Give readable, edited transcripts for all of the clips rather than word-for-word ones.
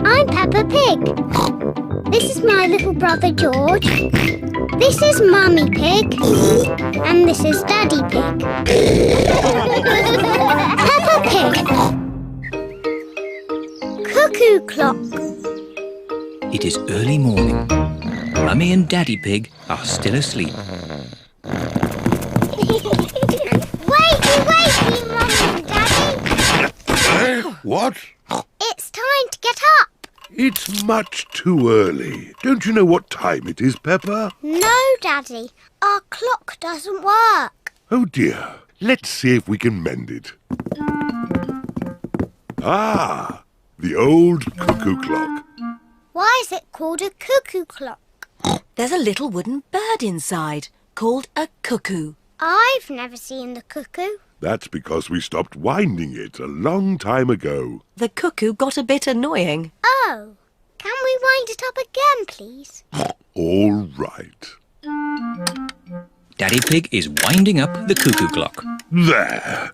I'm Peppa Pig. This is my little brother George. This is Mummy Pig. And this is Daddy Pig. Peppa Pig. Cuckoo clock. It is early morning. Mummy and Daddy Pig are still asleep. Wakey, Mummy and Daddy. What? It's time to get up. It's much too early. Don't you know what time it is, Peppa? No, Daddy. Our clock doesn't work. Oh dear. Let's see if we can mend it. Ah, the old cuckoo clock. Why is it called a cuckoo clock? There's a little wooden bird inside called a cuckoo. I've never seen the cuckoo. That's because we stopped winding it a long time ago. The cuckoo got a bit annoying. Oh, can we wind it up again, please? All right. Daddy Pig is winding up the cuckoo clock. There.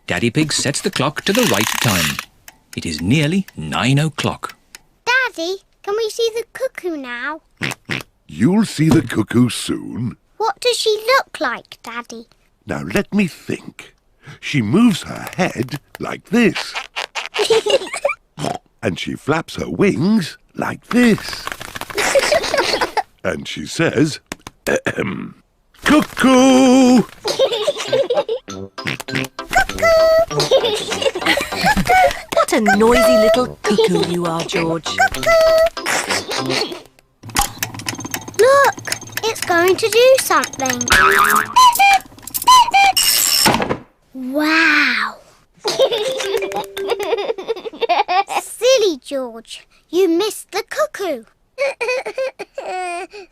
Daddy Pig sets the clock to the right time. It is nearly 9 o'clock. Daddy, can we see the cuckoo now? You'll see the cuckoo soon. What does she look like, Daddy? Now let me think. She moves her head like this. And she flaps her wings like this. And she says, cuckoo! What a noisy little cuckoo you are, George. Look, it's going to do something. Wow! Silly George, you missed the cuckoo.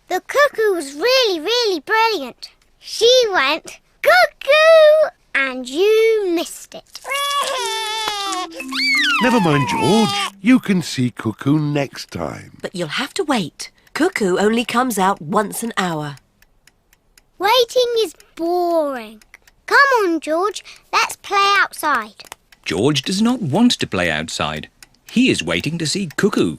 The cuckoo was really brilliant. She went cuckoo and you missed it. Never mind, George. You can see Cuckoo next time. But you'll have to wait. Cuckoo only comes out once an hour. Waiting is boring. Come on, George, let's play outside. George does not want to play outside. He is waiting to see Cuckoo.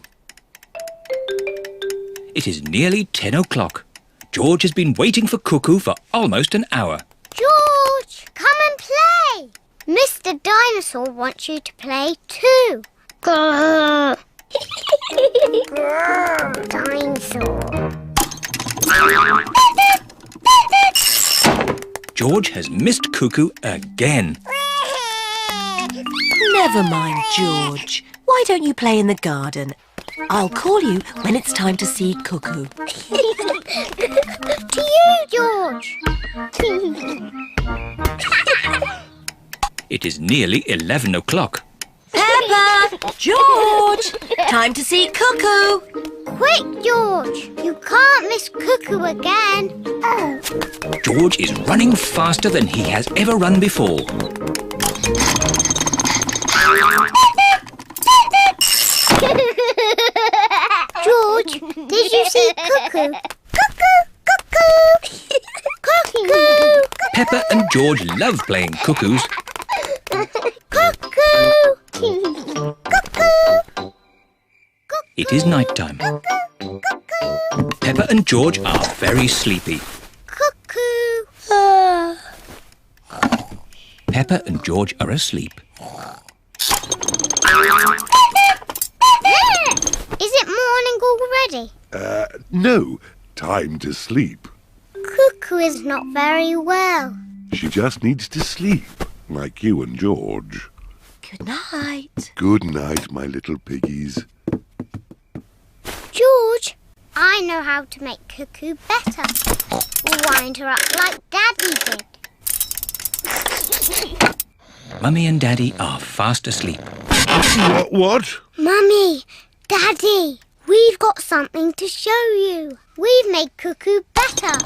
It is nearly 10 o'clock. George has been waiting for Cuckoo for almost an hour. George, come and play. Mr. Dinosaur wants you to play too. Grrr. Grrr, dinosaur. George has missed Cuckoo again. Never mind, George. Why don't you play in the garden? I'll call you when it's time to see Cuckoo. To you, George. It is nearly 11 o'clock. Peppa! George! Time to see Cuckoo! Quick, George. You can't miss Cuckoo again. George is running faster than he has ever run before. George, did you see Cuckoo? Cuckoo! Cuckoo! Cuckoo! Peppa and George love playing cuckoos. Cuckoo! Cuckoo! It is night time. Peppa and George are very sleepy. Cuckoo! Peppa and George are asleep. Is it morning already? No. Time to sleep. Cuckoo is not very well. She just needs to sleep, like you and George. Good night. Good night, my little piggies. George, I know how to make Cuckoo better. Wind her up like Daddy did. Mummy and Daddy are fast asleep. What? Mummy, Daddy, we've got something to show you. We've made Cuckoo better.